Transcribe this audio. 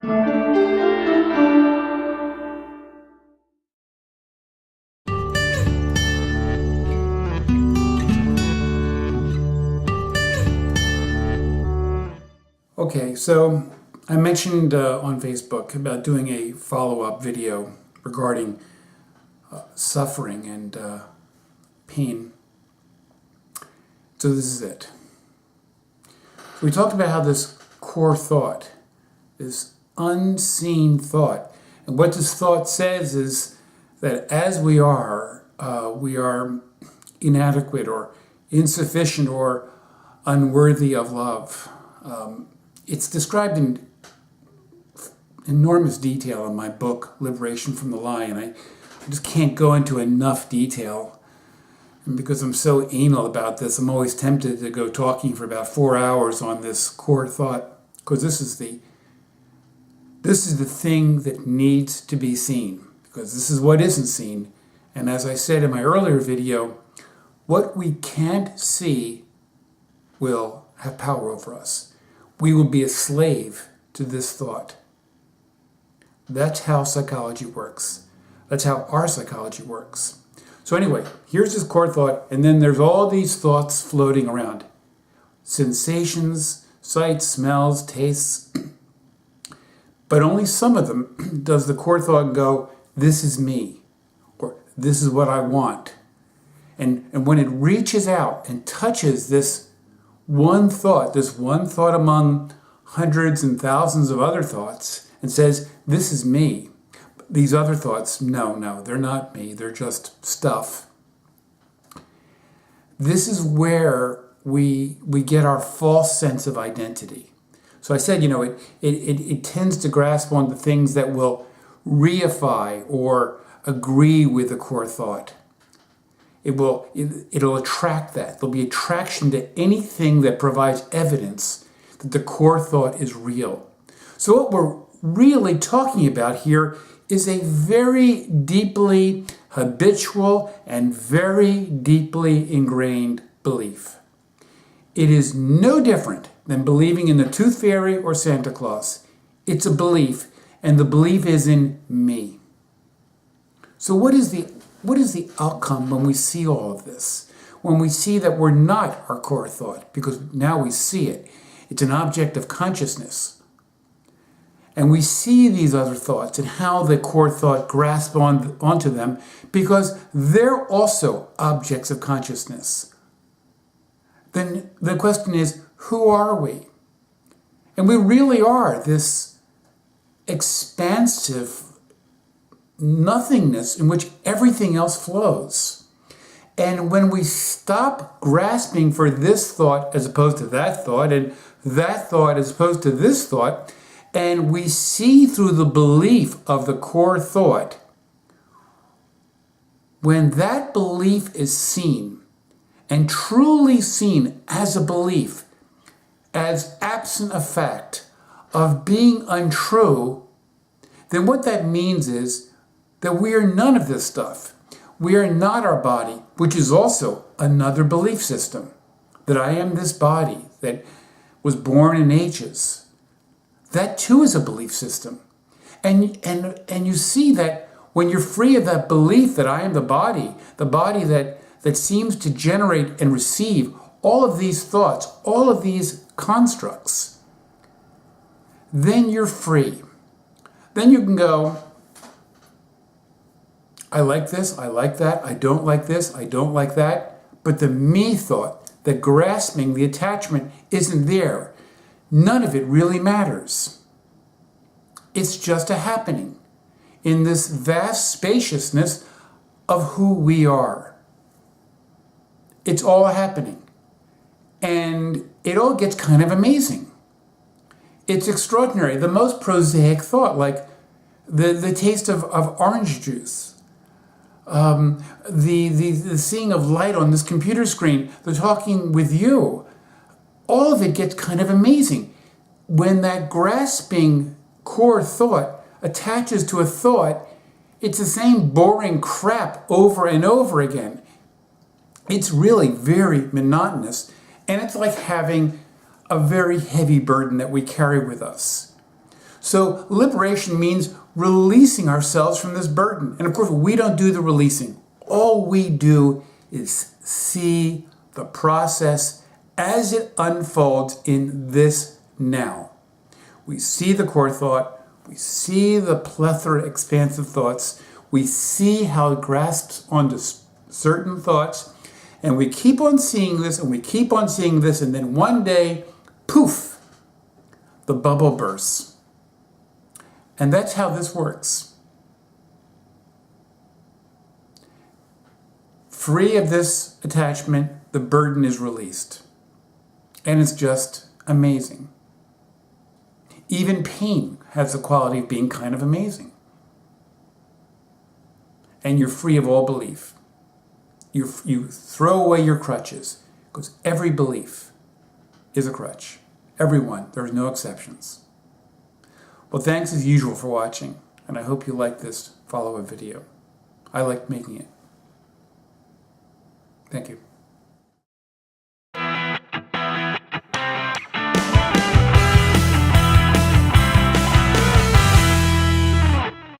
Okay, so I mentioned on Facebook about doing a follow-up video regarding suffering and pain. So this is it. We talked about how this core thought, this unseen thought, and what this thought says is that as we are inadequate or insufficient or unworthy of love. It's described in enormous detail in my book, Liberation from the Lie, and I just can't go into enough detail. And because I'm so anal about this, I'm always tempted to go talking for about 4 hours on this core thought, because this is the thing that needs to be seen, because this is what isn't seen. And as I said in my earlier video, what we can't see will have power over us. We will be a slave to this thought. That's how psychology works. That's how our psychology works. So anyway, here's this core thought, and then there's all these thoughts floating around. Sensations, sights, smells, tastes. But only some of them does the core thought go, this is me, or this is what I want. And when it reaches out and touches this one thought among hundreds and thousands of other thoughts, and says, this is me. These other thoughts, no, they're not me, they're just stuff. This is where we get our false sense of identity. So I said, it tends to grasp on the things that will reify or agree with the core thought. It'll attract that. There'll be attraction to anything that provides evidence that the core thought is real. So what we're really talking about here is a very deeply habitual and very deeply ingrained belief. It is no different than believing in the Tooth Fairy or Santa Claus. It's a belief, and the belief is in me. So what is the outcome when we see all of this? When we see that we're not our core thought, because now we see it. It's an object of consciousness. And we see these other thoughts and how the core thought grasps onto them, because they're also objects of consciousness. Then the question is, who are we? And we really are this expansive nothingness in which everything else flows. And when we stop grasping for this thought as opposed to that thought, and that thought as opposed to this thought, and we see through the belief of the core thought, when that belief is seen, and truly seen as a belief, as absent a fact of being untrue, then what that means is that we are none of this stuff. We are not our body, which is also another belief system. That I am this body that was born and ages. That too is a belief system. And you see that when you're free of that belief that I am the body that seems to generate and receive all of these thoughts, all of these constructs, then you're free. Then you can go, I like this, I like that, I don't like this, I don't like that. But the me thought, the grasping, the attachment isn't there. None of it really matters. It's just a happening in this vast spaciousness of who we are. It's all happening. And it all gets kind of amazing. It's extraordinary. The most prosaic thought, like the taste of orange juice, the seeing of light on this computer screen, the talking with you, all of it gets kind of amazing. When that grasping core thought attaches to a thought, it's the same boring crap over and over again. It's really very monotonous, and it's like having a very heavy burden that we carry with us. So liberation means releasing ourselves from this burden. And of course, we don't do the releasing. All we do is see the process as it unfolds in this now. We see the core thought, we see the plethora expansive thoughts, we see how it grasps onto certain thoughts, and we keep on seeing this, and we keep on seeing this, and then one day, poof, the bubble bursts. And that's how this works. Free of this attachment, the burden is released. And it's just amazing. Even pain has the quality of being kind of amazing. And you're free of all belief. You throw away your crutches, because every belief is a crutch. Everyone, there's no exceptions. Well, thanks as usual for watching, and I hope you like this follow-up video. I liked making it. Thank you.